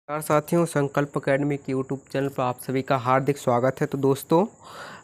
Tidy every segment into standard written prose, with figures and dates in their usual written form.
नमस्कार साथियों, संकल्प एकेडमी के यूट्यूब चैनल पर आप सभी का हार्दिक स्वागत है। तो दोस्तों,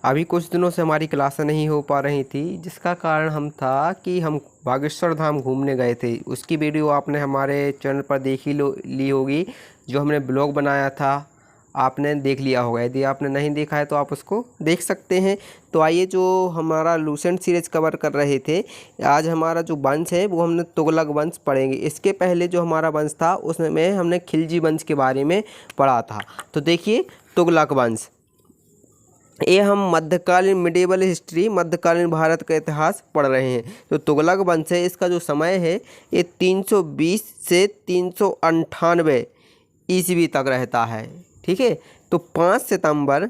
अभी कुछ दिनों से हमारी क्लासें नहीं हो पा रही थी, जिसका कारण हम था कि हम बागेश्वर धाम घूमने गए थे। उसकी वीडियो आपने हमारे चैनल पर ली होगी, जो हमने ब्लॉग बनाया था, आपने देख लिया होगा। यदि आपने नहीं देखा है तो आप उसको देख सकते हैं। तो आइए, जो हमारा लूसेंट सीरीज कवर कर रहे थे, आज हमारा जो वंश है वो हमने तुगलक वंश पढ़ेंगे। इसके पहले जो हमारा वंश था उसमें हमने खिलजी वंश के बारे में पढ़ा था। तो देखिए, तुगलक वंश, ये हम मध्यकालीन मिडिवल हिस्ट्री, मध्यकालीन भारत का इतिहास पढ़ रहे हैं। तो तुगलक वंश है, इसका जो समय है ये 320 से 398 ईस्वी तक रहता है। ठीक है। तो 5 सितंबर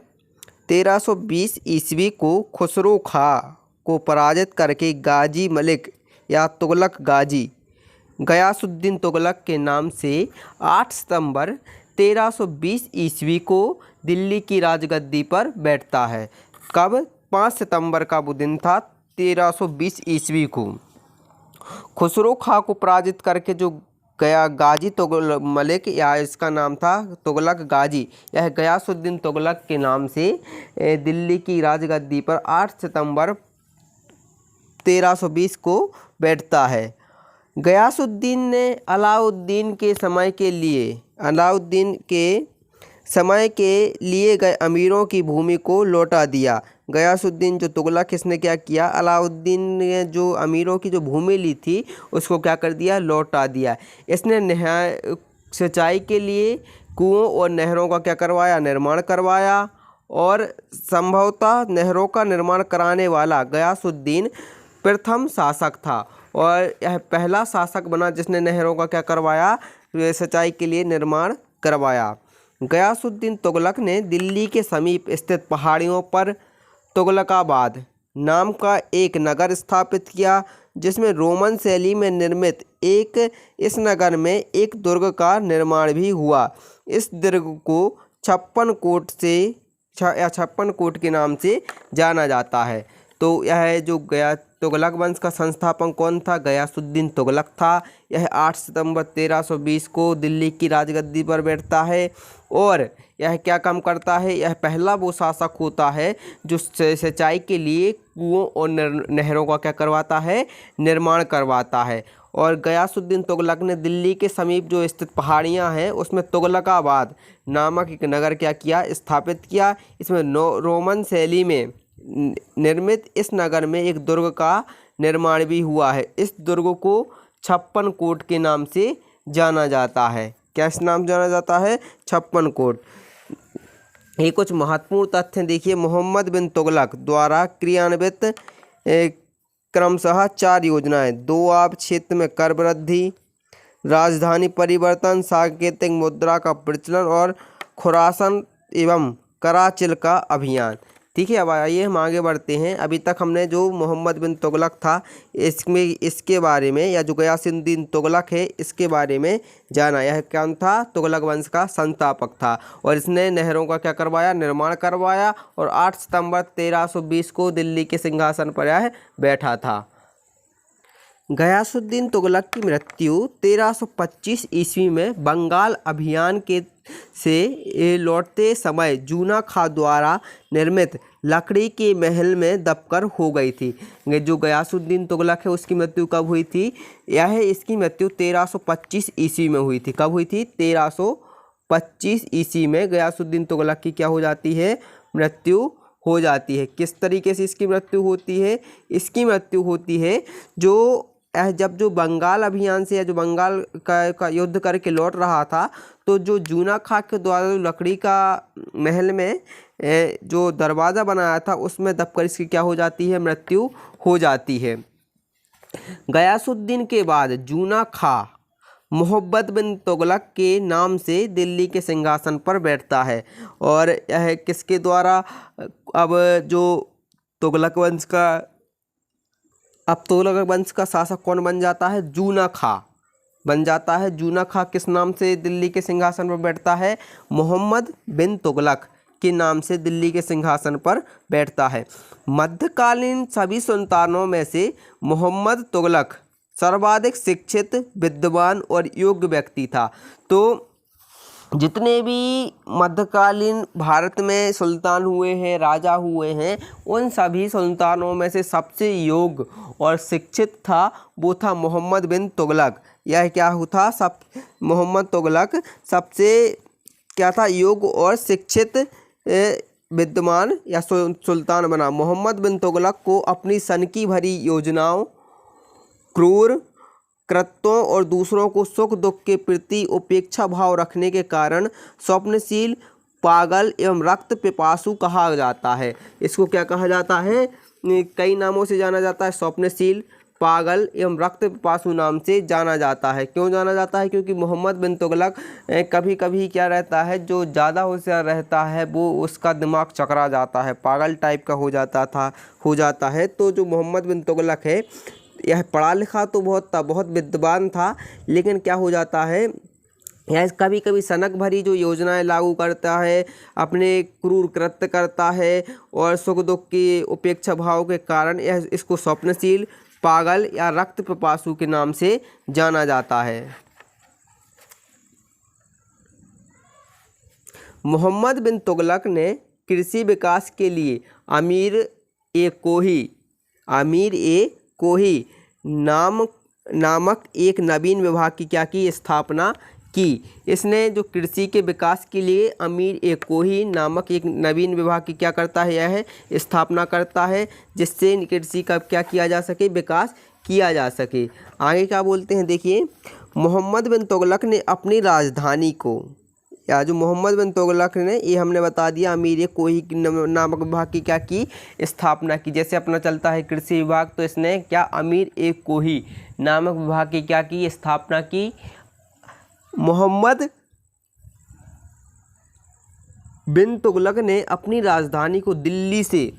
1320 ईस्वी को खुसरो खां को पराजित करके गाजी मलिक या तुगलक गाजी गयासुद्दीन तुगलक के नाम से 8 सितंबर 1320 ईस्वी को दिल्ली की राजगद्दी पर बैठता है। कब? 5 सितंबर का वो दिन था, 1320 ईस्वी को। खुसरो खां को पराजित करके जो गाजी तुगलक मलिक, या इसका नाम था तुगलक गाजी, यह गयासुद्दीन तुगलक के नाम से दिल्ली की राजगद्दी पर 8 सितंबर 1320 को बैठता है। गयासुद्दीन ने अलाउद्दीन के समय के लिए गए अमीरों की भूमि को लौटा दिया। गयासुद्दीन जो तुगलक, इसने क्या किया, अलाउद्दीन ने जो अमीरों की जो भूमि ली थी उसको क्या कर दिया, लौटा दिया। इसने सिंचाई के लिए कुओं और नहरों का क्या करवाया, निर्माण करवाया। और संभवतः नहरों का निर्माण कराने वाला गयासुद्दीन प्रथम शासक था, और यह पहला शासक बना जिसने नहरों का क्या करवाया, सिंचाई के लिए निर्माण करवाया। गयासुद्दीन तुगलक ने दिल्ली के समीप स्थित पहाड़ियों पर तुगलकाबाद नाम का एक नगर स्थापित किया, जिसमें रोमन शैली में निर्मित इस नगर में एक दुर्ग का निर्माण भी हुआ। इस दुर्ग को 56 कोट के नाम से जाना जाता है। तो यह जो तुगलक वंश का संस्थापक कौन था? गयासुद्दीन तुगलक था। यह 8 सितंबर 1320 को दिल्ली की राजगद्दी पर बैठता है। और यह क्या काम करता है? यह पहला वो शासक होता है जो सिंचाई के लिए कुओं और नहरों का क्या करवाता है, निर्माण करवाता है। और गयासुद्दीन तुगलक ने दिल्ली के समीप जो स्थित पहाड़ियां हैं उसमें तुगलकाबाद नामक एक नगर क्या किया, स्थापित किया। इसमें रोमन शैली में निर्मित इस नगर में एक दुर्ग का निर्माण भी हुआ है। इस दुर्ग को 56 कोट के नाम से जाना जाता है। क्या इस नाम जाना जाता है? 56 कोट। ये कुछ महत्वपूर्ण तथ्य देखिए। मोहम्मद बिन तुगलक द्वारा क्रियान्वित क्रमशः 4 योजनाएं: दोआब क्षेत्र में कर वृद्धि, राजधानी परिवर्तन, सांकेतिक मुद्रा का प्रचलन और खुरासन एवं कराचिल का अभियान। ठीक है। अब आइए हम आगे बढ़ते हैं। अभी तक हमने जो मोहम्मद बिन तुगलक था इसके बारे में, या जो गयासुद्दीन तुगलक है इसके बारे में जाना। यह कौन था? तुगलक वंश का संस्थापक था, और इसने नहरों का क्या करवाया, निर्माण करवाया। और 8 सितंबर 1320 को दिल्ली के सिंहासन पर यह बैठा था। गयासुद्दीन तुगलक की मृत्यु 1325 ईस्वी में बंगाल अभियान से लौटते समय जूना खां द्वारा निर्मित लकड़ी के महल में दबकर हो गई थी। जो गयासुद्दीन तुगलक है उसकी मृत्यु कब हुई थी? इसकी मृत्यु 1325 ईस्वी में हुई थी। कब हुई थी? 1325 ईस्वी में गयासुद्दीन तुगलक की क्या हो जाती है? मृत्यु हो जाती है। किस तरीके से इसकी मृत्यु होती है? इसकी मृत्यु होती है जब जो बंगाल अभियान से, या जो बंगाल का युद्ध करके लौट रहा था, तो जो जूना खां के द्वारा लकड़ी का महल में जो दरवाज़ा बनाया था उसमें दबकर इसकी क्या हो जाती है? मृत्यु हो जाती है। गयासुद्दीन के बाद जूना खां मोहम्मद बिन तुगलक के नाम से दिल्ली के सिंहासन पर बैठता है। और यह किसके द्वारा? अब तुगलक वंश का शासक कौन बन जाता है? जूना खां बन जाता है। जूना खां किस नाम से दिल्ली के सिंहासन पर बैठता है? मोहम्मद बिन तुगलक के नाम से दिल्ली के सिंहासन पर बैठता है। मध्यकालीन सभी सुल्तानों में से मोहम्मद तुगलक सर्वाधिक शिक्षित, विद्वान और योग्य व्यक्ति था। तो जितने भी मध्यकालीन भारत में सुल्तान हुए हैं, राजा हुए हैं, उन सभी सुल्तानों में से सबसे योग्य और शिक्षित था वो था मोहम्मद बिन तुगलक। यह क्या था, सब मोहम्मद तुगलक सबसे क्या था, योग्य और शिक्षित विद्वान या सुल्तान बना। मोहम्मद बिन तुगलक को अपनी सनकी भरी योजनाओं, क्रूर कृत्यों और दूसरों को सुख दुख के प्रति उपेक्षा भाव रखने के कारण स्वप्नशील, पागल एवं रक्त पिपासु कहा जाता है। इसको क्या कहा जाता है, कई नामों से जाना जाता है। स्वप्नशील, पागल एवं रक्त पिपासु नाम से जाना जाता है। क्यों जाना जाता है? क्योंकि मोहम्मद बिन तुगलक कभी कभी क्या रहता है, जो ज़्यादा होशियार रहता है वो उसका दिमाग चकरा जाता है, पागल टाइप का हो जाता है। तो जो मोहम्मद बिन तुगलक है, यह पढ़ा लिखा तो बहुत था, बहुत विद्वान था, लेकिन क्या हो जाता है, यह कभी कभी सनक भरी जो योजनाएं लागू करता है, अपने क्रूर कृत्य करता है और सुख दुख की उपेक्षा भाव के कारण यह इसको स्वप्नशील, पागल या रक्त पिपासु के नाम से जाना जाता है। मोहम्मद बिन तुगलक ने कृषि विकास के लिए अमीर ए कोही नामक एक नवीन विभाग की क्या की स्थापना की। इसने जो कृषि के विकास के लिए अमीर ए कोही नामक एक नवीन विभाग की क्या करता है, यह स्थापना करता है, जिससे कृषि का क्या किया जा सके, विकास किया जा सके। आगे क्या बोलते हैं, देखिए, मोहम्मद बिन तुगलक ने अपनी राजधानी को, या जो मोहम्मद बिन तुगलक ने, ये हमने बता दिया, अमीर कोही नामक विभाग की क्या की स्थापना की। जैसे अपना चलता है कृषि विभाग, तो इसने क्या अमीर ए कोही नामक विभाग की क्या की स्थापना की। मोहम्मद बिन तुगलक ने अपनी राजधानी को दिल्ली से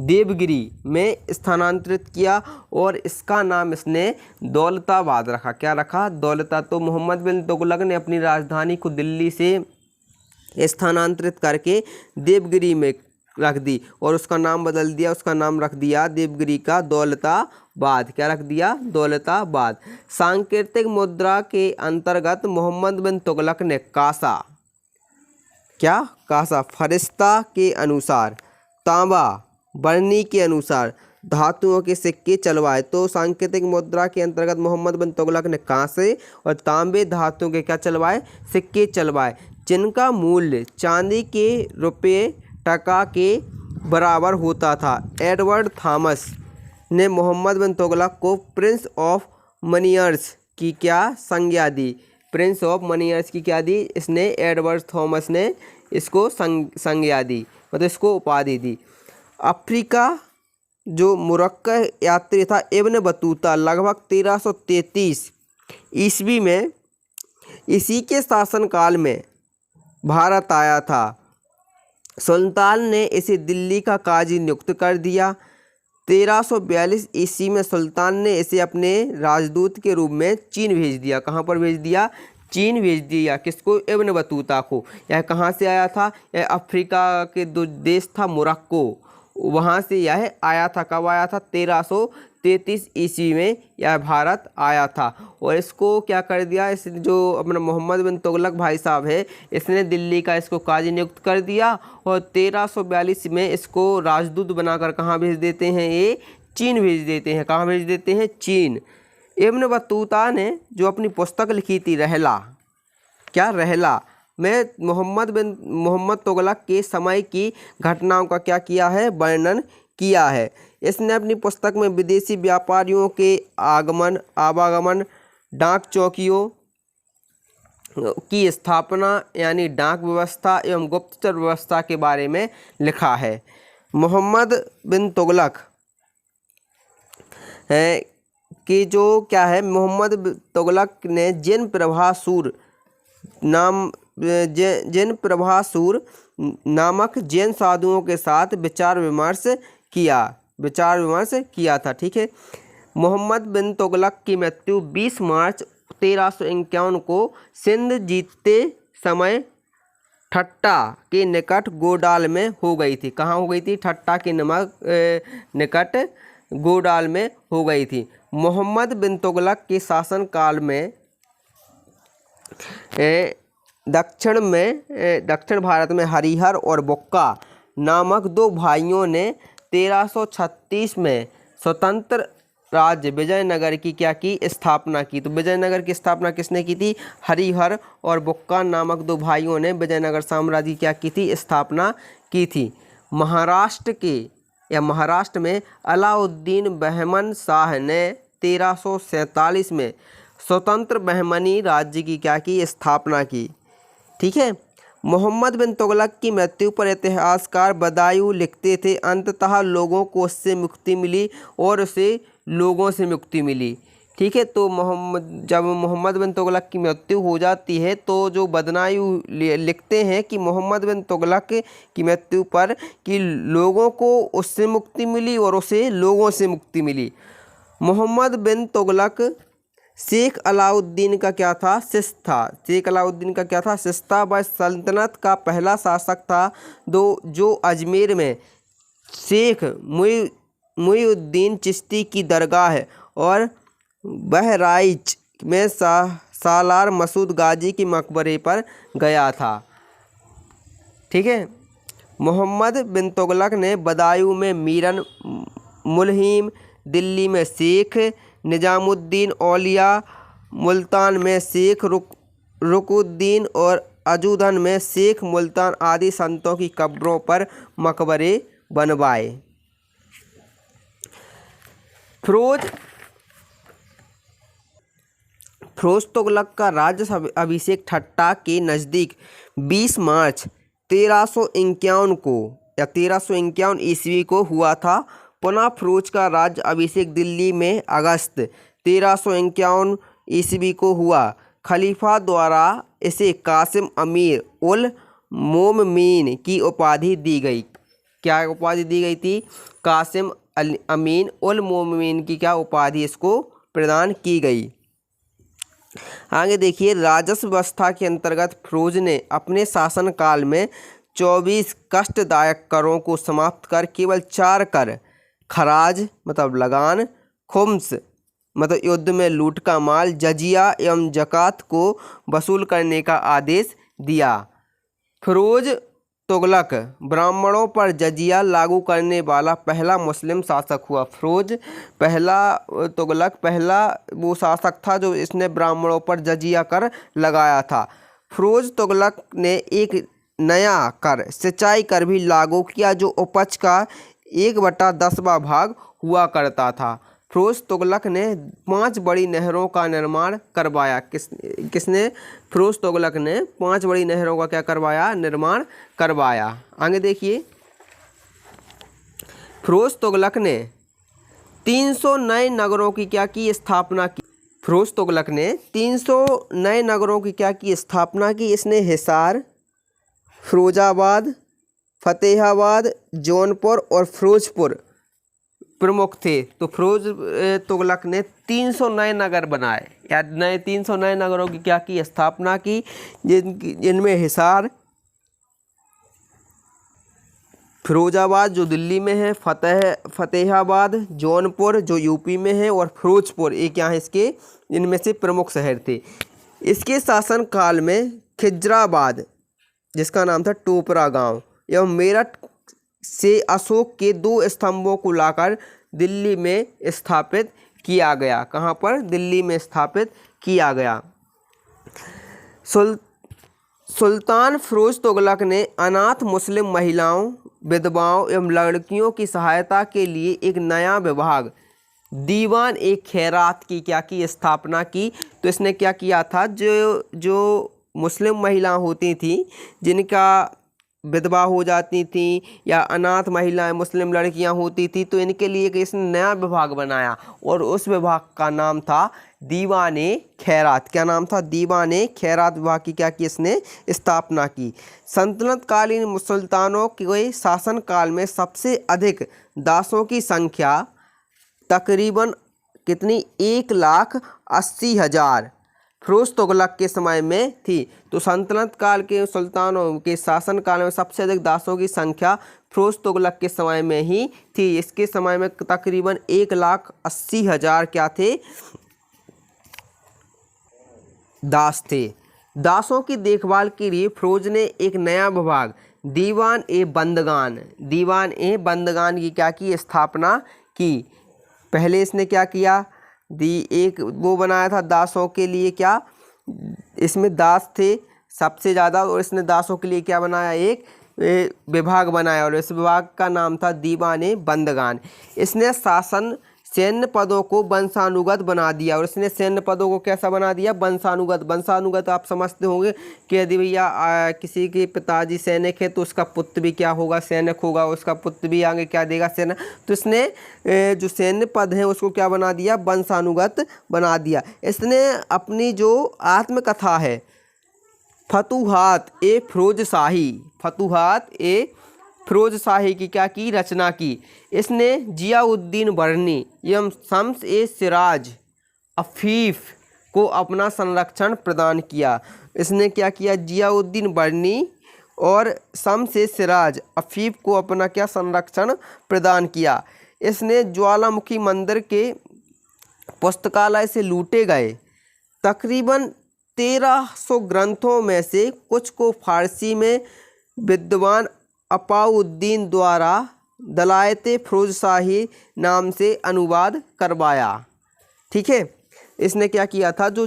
देवगिरी में स्थानांतरित किया और इसका नाम इसने दौलताबाद रखा। क्या रखा? दौलता। तो मोहम्मद बिन तुगलक ने अपनी राजधानी को दिल्ली से स्थानांतरित करके देवगिरी में रख दी और उसका नाम बदल दिया, उसका नाम रख दिया देवगिरी का दौलताबाद। क्या रख दिया? दौलताबाद। सांकेतिक मुद्रा के अंतर्गत मोहम्मद बिन तुगलक ने कासा फरिश्ता के अनुसार, तांबा बरनी के अनुसार धातुओं के सिक्के चलवाए। तो सांकेतिक मुद्रा के अंतर्गत मोहम्मद बिन तुगलक ने कांसे और तांबे धातुओं के क्या चलवाए? सिक्के चलवाए, जिनका मूल्य चांदी के रुपये टका के बराबर होता था। एडवर्ड थॉमस ने मोहम्मद बिन तुगलक को प्रिंस ऑफ मनियर्स की क्या संज्ञा दी? प्रिंस ऑफ मनियर्स की क्या दी? इसने एडवर्ड थॉमस ने इसको संज्ञा दी, मतलब इसको उपाधि दी। अफ्रीका जो मुरक्का यात्री था इब्न बतूता लगभग 1333 ईस्वी में, इसी के शासनकाल में भारत आया था। सुल्तान ने इसे दिल्ली का काजी नियुक्त कर दिया। 1342 ईस्वी में सुल्तान ने इसे अपने राजदूत के रूप में चीन भेज दिया। कहाँ पर भेज दिया? चीन भेज दिया। किसको? इब्न बतूता को। यह कहाँ से आया था? यह अफ्रीका के जो देश था मुरक्को, वहाँ से यह आया था। कब आया था? 1333 ईस्वी में यह भारत आया था और इसको क्या कर दिया, इस जो अपना मोहम्मद बिन तुगलक भाई साहब है, इसने दिल्ली का इसको काजी नियुक्त कर दिया और 1342 में इसको राजदूत बनाकर कहाँ भेज देते हैं? ये चीन भेज देते हैं। कहाँ भेज देते हैं? चीन। इब्न बतूता ने जो अपनी पुस्तक लिखी थी रहला में मोहम्मद तुगलक के समय की घटनाओं का क्या किया है? वर्णन किया है। इसने अपनी पुस्तक में विदेशी व्यापारियों के आवागमन, डाक चौकियों की स्थापना यानी डाक व्यवस्था एवं गुप्तचर व्यवस्था के बारे में लिखा है। मोहम्मद बिन तुगलक कि जो क्या है, मोहम्मद तुगलक ने जिन प्रभासूर नामक जैन साधुओं के साथ विचार विमर्श किया था। ठीक है। मोहम्मद बिन तुगलक की मृत्यु 20 मार्च 1351 को सिंध जीतते समय ठट्टा के निकट गोडाल में हो गई थी। कहाँ हो गई थी? ठट्टा के निकट गोडाल में हो गई थी। मोहम्मद बिन तुगलक के शासनकाल में दक्षिण भारत में हरिहर और बुक्का नामक दो भाइयों ने 1336 में स्वतंत्र राज्य विजयनगर की क्या की स्थापना की। तो विजयनगर की स्थापना किसने की थी? हरिहर और बुक्का नामक दो भाइयों ने विजयनगर साम्राज्य की क्या की थी? स्थापना की थी। महाराष्ट्र में अलाउद्दीन बहमन शाह ने 1347 में स्वतंत्र बहमनी राज्य की क्या की? स्थापना की। ठीक है। मोहम्मद बिन तुगलक की मृत्यु पर इतिहासकार बदायूं लिखते थे, अंततः लोगों को उससे मुक्ति मिली और उसे लोगों से मुक्ति मिली। ठीक है। तो जब मोहम्मद बिन तुगलक की मृत्यु हो जाती है तो जो बदायूं लिखते हैं कि मोहम्मद बिन तुगलक की मृत्यु पर कि लोगों को उससे मुक्ति मिली और उसे लोगों से मुक्ति मिली। मोहम्मद बिन तुगलक शेख अलाउद्दीन का क्या था? शिष्य था। शेख अलाउद्दीन का क्या था? शिष्य था। वह सल्तनत का पहला शासक था जो अजमेर में शेख मुईउद्दीन चिश्ती की दरगाह और बहराइच में सालार मसूद गाजी की मकबरे पर गया था। ठीक है। मोहम्मद बिन तुगलक ने बदायूं में मीरन मुल्हिम, दिल्ली में शेख निजामुद्दीन औलिया, मुल्तान में शेख रुकुद्दीन और अजूदन में शेख मुल्तान आदि संतों की कब्रों पर मकबरे बनवाए। फिरोज तुगलक का राज्य अभिषेक ठट्टा के नज़दीक 20 मार्च 1351 को या 1351 ईस्वी को हुआ था। पुनः फिरोज का राज्य अभिषेक दिल्ली में अगस्त 1351 ईस्वी को हुआ। खलीफा द्वारा इसे कासिम अमीर उल मोमिनीन की उपाधि दी गई। क्या उपाधि दी गई थी? कासिम अमीन उल मोमिनीन की क्या उपाधि इसको प्रदान की गई। आगे देखिए, राजस्व व्यवस्था के अंतर्गत फिरोज ने अपने शासनकाल में 24 कष्टदायक करों को समाप्त कर केवल 4 कर खराज मतलब लगान, खुम्स मतलब युद्ध में लूट का माल, जजिया एवं ज़कात को वसूल करने का आदेश दिया। फिरोज तुगलक ब्राह्मणों पर जजिया लागू करने वाला पहला मुस्लिम शासक हुआ। तुगलक पहला वो शासक था जो इसने ब्राह्मणों पर जजिया कर लगाया था। फिरोज तुगलक ने एक नया कर सिंचाई कर भी लागू किया जो उपज का 1/10वां भाग हुआ करता था। फिरोज तुगलक ने 5 बड़ी नहरों का निर्माण करवाया। किसने? फिरोज तुगलक ने 5 बड़ी नहरों का क्या करवाया? निर्माण करवाया। आगे देखिए, फिरोज तुगलक ने 300 नए नगरों की क्या की? स्थापना की। फिरोज तुगलक ने 300 नए नगरों की क्या की? स्थापना की। इसने हिसार, फिरोजाबाद, फतेहाबाद, जौनपुर और फिरोजपुर प्रमुख थे। तो फिरोज तुगलक ने 300 नए नगर बनाए या 300 नए नगरों की क्या की? स्थापना की, जिनमें हिसार, फिरोजाबाद जो दिल्ली में है, फतेहाबाद, जौनपुर जो यूपी में है और फिरोजपुर एक यहाँ इसके इनमें से प्रमुख शहर थे। इसके शासनकाल में खिजराबाद जिसका नाम था टोपरा गांव एवं मेरठ से अशोक के 2 स्तंभों को लाकर दिल्ली में स्थापित किया गया। कहाँ पर? दिल्ली में स्थापित किया गया। सुल्तान फिरोज तुगलक ने अनाथ मुस्लिम महिलाओं, विधवाओं एवं लड़कियों की सहायता के लिए एक नया विभाग दीवान एक खैरात की क्या की? स्थापना की। तो इसने क्या किया था? जो मुस्लिम महिला होती थी जिनका विधवा हो जाती थी या अनाथ महिलाएं मुस्लिम लड़कियां होती थी तो इनके लिए इसने नया विभाग बनाया और उस विभाग का नाम था दीवाने खैरात। क्या नाम था? दीवाने खैरात विभाग की क्या की? इसने स्थापना की। सल्तनतकालीन सुल्तानों के शासनकाल में सबसे अधिक दासों की संख्या तकरीबन कितनी? 1,80,000 फिरोज तुगलक के समय में थी। तो सल्तनत काल के सुल्तानों के शासन काल में सबसे अधिक दासों की संख्या फिरोज तुगलक के समय में ही थी। इसके समय में तकरीबन 1,80,000 क्या थे? दास थे। दासों की देखभाल के लिए फिरोज ने एक नया विभाग दीवान ए बंदगान की क्या की स्थापना की। पहले इसने क्या किया, एक वो बनाया था दासों के लिए, क्या इसमें दास थे सबसे ज़्यादा, और इसने दासों के लिए क्या बनाया, एक विभाग बनाया, और इस विभाग का नाम था दीवाने बंदगान। इसने शासन सैन्य पदों को वंशानुगत बना दिया, और इसने सैन्य पदों को कैसा बना दिया, वंशानुगत आप समझते होंगे कि यदि भैया किसी के पिताजी सैनिक है तो उसका पुत्र भी क्या होगा, सैनिक होगा, उसका पुत्र भी आगे क्या देगा, सेना। तो इसने जो सैन्य पद है उसको क्या बना दिया, वंशानुगत बना दिया। इसने अपनी जो आत्मकथा है फतूहात ए फिरोज शाही की क्या की, रचना की। इसने जियाउद्दीन बर्नी एवं शम्स ए सिराज अफीफ को अपना संरक्षण प्रदान किया। इसने क्या किया, जियाउद्दीन बर्नी और शम्स ए सिराज अफीफ को अपना क्या संरक्षण प्रदान किया। इसने ज्वालामुखी मंदिर के पुस्तकालय से लूटे गए तकरीबन 1300 ग्रंथों में से कुछ को फारसी में विद्वान अपाउद्दीन द्वारा दलायते फिरोज शाही नाम से अनुवाद करवाया। ठीक है, इसने क्या किया था, जो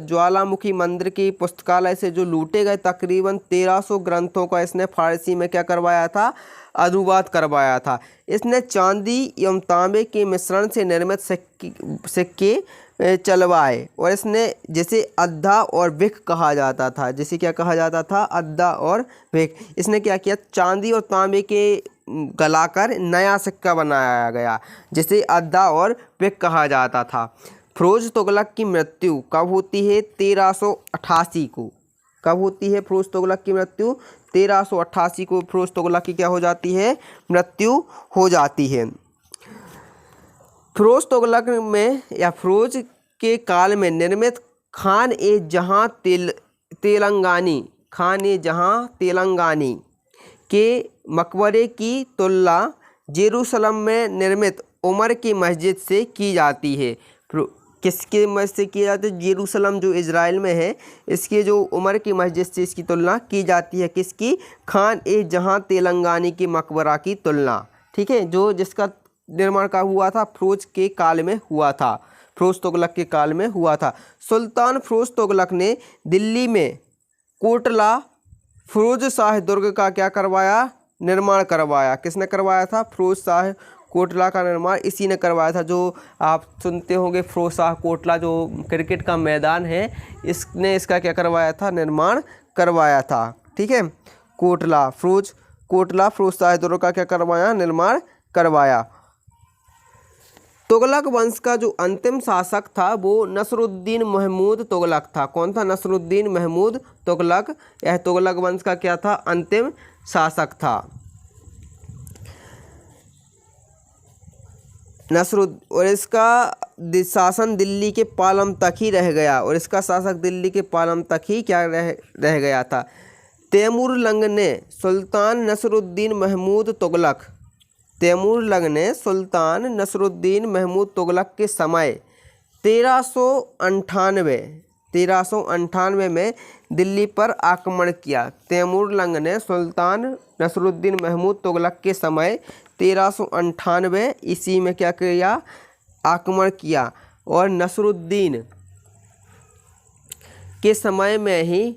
ज्वालामुखी मंदिर की पुस्तकालय से जो लूटे गए तकरीबन 1300 ग्रंथों का इसने फारसी में क्या करवाया था, अनुवाद करवाया था। इसने चांदी एवं तांबे के मिश्रण से निर्मित सिक्के चलवाए, और इसने जिसे अद्दा और विक कहा जाता था, जिसे क्या कहा जाता था, अद्दा और विक। इसने क्या किया, चांदी और तांबे के गलाकर नया सिक्का बनाया गया जिसे अद्दा और विक कहा जाता था। फिरोज तुगलक की मृत्यु कब होती है, 1388 को। कब होती है फिरोज तुगलक की मृत्यु, 1388 को फिरोज तुगलक की क्या हो जाती है, मृत्यु हो जाती है। फिरोज तुगलक में या फिरोज के काल में निर्मित खान ए जहाँ तेलंगानी के मकबरे की तुलना जेरूसलम में निर्मित उमर की मस्जिद से की जाती है। किसके मस्जिद से की जाती है, जेरूसलम जो इज़राइल में है, इसके जो उमर की मस्जिद से इसकी तुलना की जाती है। किसकी, खान ए जहाँ तेलंगानी के मकबरा की तुलना। ठीक है, जो जिसका निर्माण का हुआ था, फिरोज के काल में हुआ था, फिरोज तुगलक के काल में हुआ था। सुल्तान फिरोज तुगलक ने दिल्ली में कोटला फिरोज शाह दुर्ग का क्या करवाया, निर्माण करवाया। किसने करवाया था, फिरोज शाह कोटला का निर्माण इसी ने करवाया था। जो आप सुनते होंगे फिरोज शाह कोटला जो क्रिकेट का मैदान है, इसने इसका क्या करवाया था, निर्माण करवाया था। ठीक है, कोटला फिरोज शाह दुर्ग का क्या करवाया, निर्माण करवाया। तुगलक वंश का जो अंतिम शासक था वो नसरुद्दीन महमूद तुगलक था। कौन था, नसरुद्दीन महमूद तुगलक। यह तुगलक वंश का क्या था, अंतिम शासक था। और इसका शासन दिल्ली के पालम तक ही रह गया, और इसका शासक दिल्ली के पालम तक ही क्या रह गया था। तैमूरलंग ने सुल्तान नसरुद्दीन महमूद तुगलक के समय 1398 में दिल्ली पर आक्रमण किया। तैमूरलंग ने सुल्तान नसरुद्दीन महमूद तुगलक के समय 1398 ईस्वी में क्या किया, आक्रमण किया, और नसरुद्दीन के समय में ही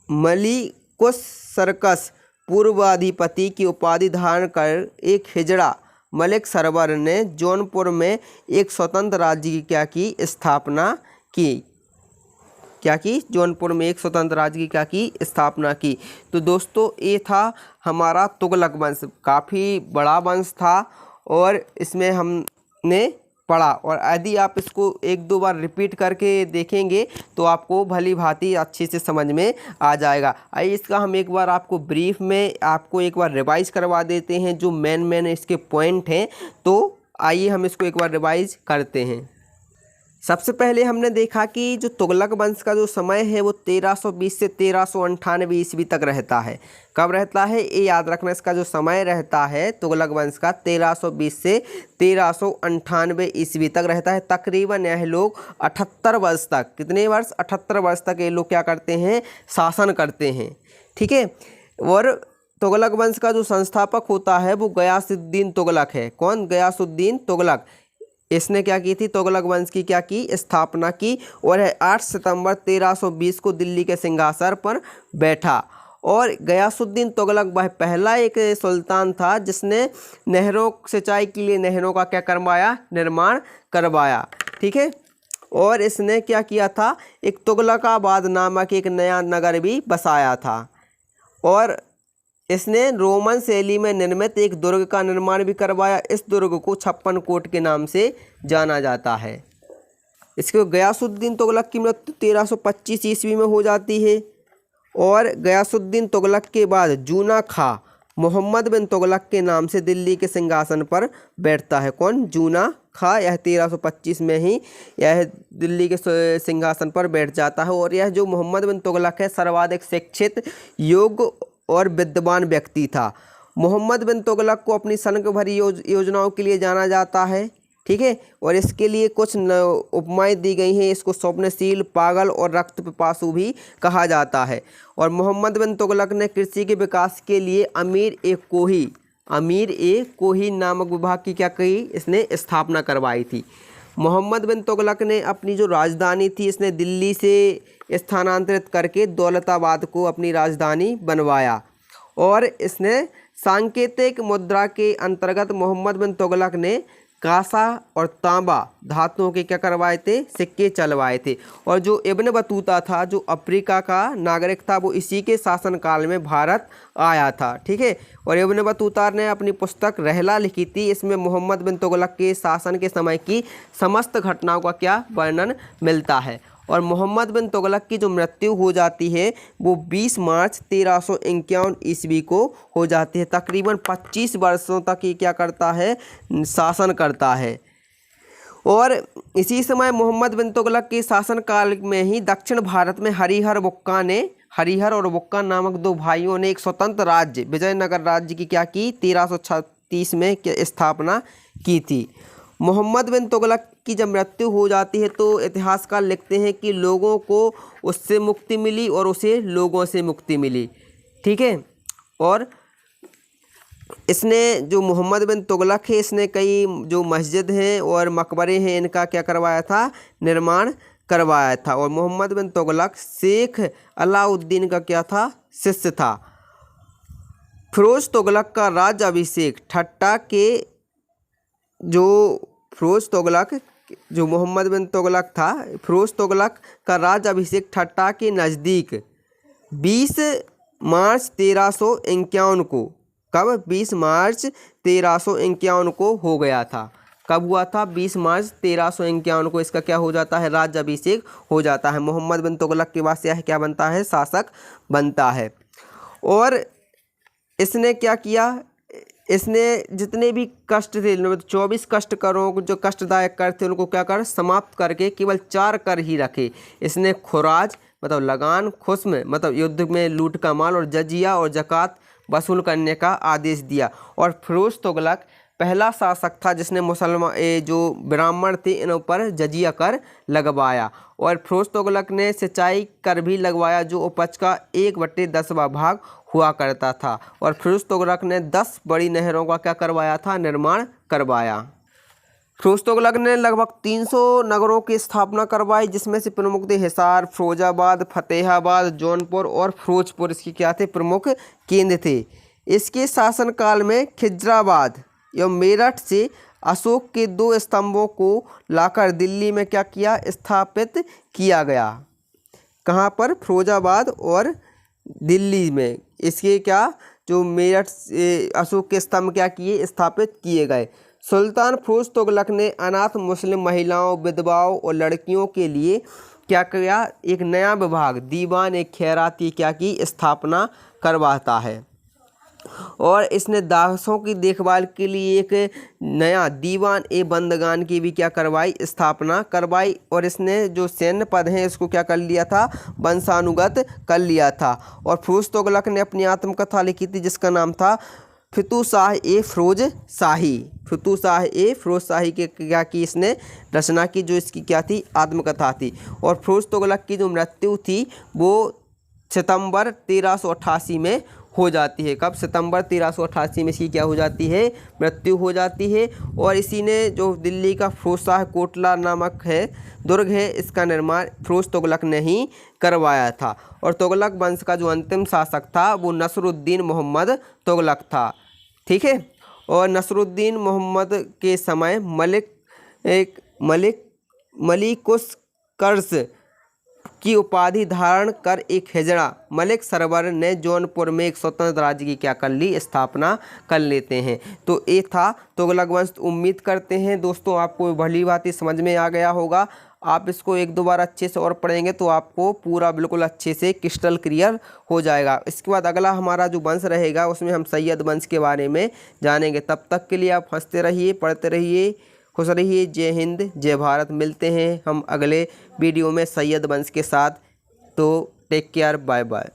मलिकुस सर्कस पूर्वाधिपति की उपाधि धारण कर एक हिजड़ा मलिक सरवर ने जौनपुर में एक स्वतंत्र राज्य की क्या की, स्थापना की। जौनपुर में एक स्वतंत्र राज्य की क्या की, स्थापना की। तो दोस्तों ये था हमारा तुगलक वंश। काफ़ी बड़ा वंश था और इसमें हमने पढ़ा, और यदि आप इसको एक दो बार रिपीट करके देखेंगे तो आपको भली भांति अच्छे से समझ में आ जाएगा। आइए इसका हम एक बार आपको ब्रीफ में आपको एक बार रिवाइज करवा देते हैं, जो मेन इसके पॉइंट हैं। तो आइए हम इसको एक बार रिवाइज करते हैं। सबसे पहले हमने देखा कि जो तुगलक वंश का जो समय है वो 1320 से 1398 ईस्वी तक रहता है। कब रहता है ये याद रखना, इसका जो समय रहता है तुगलक वंश का 1320 से 1398 ईस्वी तक रहता है। तकरीबन यह लोग 78 वर्ष तक, कितने वर्ष, 78 वर्ष तक ये लोग क्या करते हैं, शासन करते हैं। ठीक है। और तुगलक वंश का जो संस्थापक होता है वो गयासुद्दीन तुगलक है। कौन, गयासुद्दीन तुगलक। इसने क्या की थी, तुगलक वंश की क्या की, स्थापना की। और 8 सितंबर 1320 को दिल्ली के सिंहासन पर बैठा। और गयासुद्दीन तुगलक वह पहला एक सुल्तान था जिसने नहरों, सिंचाई के लिए नहरों का क्या करवाया, निर्माण करवाया। ठीक है। और इसने क्या किया था, एक तुगलकाबाद नामक एक नया नगर भी बसाया था। और इसने रोमन शैली में निर्मित एक दुर्ग का निर्माण भी करवाया। इस दुर्ग को 56 कोट के नाम से जाना जाता है। इसके गयासुद्दीन तुगलक की मृत्यु 1325 ईस्वी में हो जाती है। और गयासुद्दीन तुगलक के बाद जूना खां मोहम्मद बिन तुगलक के नाम से दिल्ली के सिंहासन पर बैठता है। कौन, जूना खां। यह 1325 में ही यह दिल्ली के सिंहासन पर बैठ जाता है। और यह जो मोहम्मद बिन तुगलक है सर्वाधिक शिक्षित, योग्य और विद्वान व्यक्ति था। मोहम्मद बिन तुगलक को अपनी सनक भरी योजनाओं के लिए जाना जाता है। ठीक है। और इसके लिए कुछ उपमाएं दी गई हैं। इसको स्वप्नशील, पागल और रक्त पिपासु भी कहा जाता है। और मोहम्मद बिन तुगलक ने कृषि के विकास के लिए अमीर ए कोही नामक विभाग की क्या की, इसने स्थापना करवाई थी। मोहम्मद बिन तुगलक ने अपनी जो राजधानी थी इसने दिल्ली से स्थानांतरित करके दौलताबाद को अपनी राजधानी बनवाया। और इसने सांकेतिक मुद्रा के अंतर्गत मोहम्मद बिन तुगलक ने कांसा और तांबा धातुओं के क्या करवाए थे, सिक्के चलवाए थे। और जो इब्न बतूता था, जो अफ्रीका का नागरिक था, वो इसी के शासनकाल में भारत आया था। ठीक है। और इब्न बतूता ने अपनी पुस्तक रहला लिखी थी। इसमें मोहम्मद बिन तुगलक के शासन के समय की समस्त घटनाओं का क्या वर्णन मिलता है। और मोहम्मद बिन तुगलक की जो मृत्यु हो जाती है वो 20 मार्च 1351 ईस्वी को हो जाती है। तकरीबन 25 वर्षों तक ये क्या करता है, शासन करता है। और इसी समय मोहम्मद बिन तुगलक के शासनकाल में ही दक्षिण भारत में हरिहर और बुक्का नामक दो भाइयों ने एक स्वतंत्र राज्य, विजयनगर राज्य की क्या की, 1336 में स्थापना की थी। मोहम्मद बिन तुगलक की जब मृत्यु हो जाती है तो इतिहासकार लिखते हैं कि लोगों को उससे मुक्ति मिली और उसे लोगों से मुक्ति मिली। ठीक है। और इसने जो मोहम्मद बिन तुगलक है इसने कई जो मस्जिद हैं और मकबरे हैं इनका क्या करवाया था, निर्माण करवाया था। और मोहम्मद बिन तुगलक शेख अलाउद्दीन का क्या था, शिष्य था। फिरोज तुगलक का राज्याभिषेक ठट्टा के जो मोहम्मद बिन तुगलक था, फिरोज तुगलक का राज्याभिषेक ठट्टा के नज़दीक 20 मार्च 1351 को, कब, 20 मार्च 1351 को हो गया था। कब हुआ था, 20 मार्च 1351 को इसका क्या हो जाता है, राज्याभिषेक हो जाता है। मोहम्मद बिन तुगलक के बाद यह क्या बनता है, शासक बनता है। और इसने क्या किया, इसने जितने भी कष्ट थे, 24 कष्ट करों जो कष्टदायक कर थे उनको क्या कर, समाप्त करके केवल 4 कर ही रखे। इसने खुराज मतलब लगान, खुस्म मतलब युद्ध में लूट का माल, और जजिया और ज़कात वसूल करने का आदेश दिया। और फिरोज तुगलक पहला शासक था जिसने मुसलमान जो ब्राह्मण थे इन ऊपर जजिया कर लगवाया। और फिरोज तुगलक ने सिंचाई कर भी लगवाया जो उपज का 1/10वां भाग हुआ करता था। और फिरोज तुगलक ने 10 बड़ी नहरों का क्या करवाया था, निर्माण करवाया। फिरोज तुगलक ने लगभग 300 नगरों की स्थापना करवाई जिसमें से प्रमुख थे हिसार, फिरोजाबाद, फतेहाबाद, जौनपुर और फिरोजपुर इसके क्या थे, प्रमुख केंद्र थे। इसके शासनकाल में खिजराबाद एवं मेरठ से अशोक के 2 स्तंभों को लाकर दिल्ली में क्या किया, स्थापित किया गया। कहाँ पर, फिरोजाबाद और दिल्ली में इसके क्या जो मेरठ अशोक के स्तंभ क्या किए, स्थापित किए गए। सुल्तान फिरोज तुगलक ने अनाथ मुस्लिम महिलाओं, विधवाओं और लड़कियों के लिए क्या किया, एक नया विभाग दीवान ए खैरात की क्या की स्थापना करवाता है। और इसने दासों की देखभाल के लिए एक नया दीवान ए बंदगान की भी क्या करवाई, स्थापना करवाई। और इसने जो सैन्य पद हैं इसको क्या कर लिया था, वंशानुगत कर लिया था। और फिरोज तुगलक ने अपनी आत्मकथा लिखी थी जिसका नाम था फितू शाह ए फिरोज शाही। फितू शाह ए फिरोज शाही के क्या की इसने रचना की, जो इसकी क्या थी, आत्मकथा थी। और फिरोज तुगलक की जो मृत्यु थी वो सितंबर 1388 में हो जाती है। कब? सितंबर 1388 में इसकी क्या हो जाती है, मृत्यु हो जाती है। और इसी ने जो दिल्ली का फिरोज शाह कोटला नामक है दुर्ग है, इसका निर्माण फिरोज तुगलक ने ही करवाया था। और तुगलक वंश का जो अंतिम शासक था वो नसरुद्दीन मोहम्मद तुगलक था। ठीक है। और नसरुद्दीन मोहम्मद के समय मलिकुस कर्स की उपाधि धारण कर एक हिजड़ा मलिक सरवर ने जौनपुर में एक स्वतंत्र राज्य की क्या कर ली, स्थापना कर लेते हैं। तो ये था तुगलक वंश। उम्मीद करते हैं दोस्तों आपको भली भांति समझ में आ गया होगा। आप इसको एक दो बार अच्छे से और पढ़ेंगे तो आपको पूरा बिल्कुल अच्छे से क्रिस्टल क्लियर हो जाएगा। इसके बाद अगला हमारा जो वंश रहेगा उसमें हम सैयद वंश के बारे में जानेंगे। तब तक के लिए आप हंसते रहिए, पढ़ते रहिए, खुश रहिए। जय हिंद, जय भारत। मिलते हैं हम अगले वीडियो में सैयद वंश के साथ। तो टेक केयर, बाय बाय।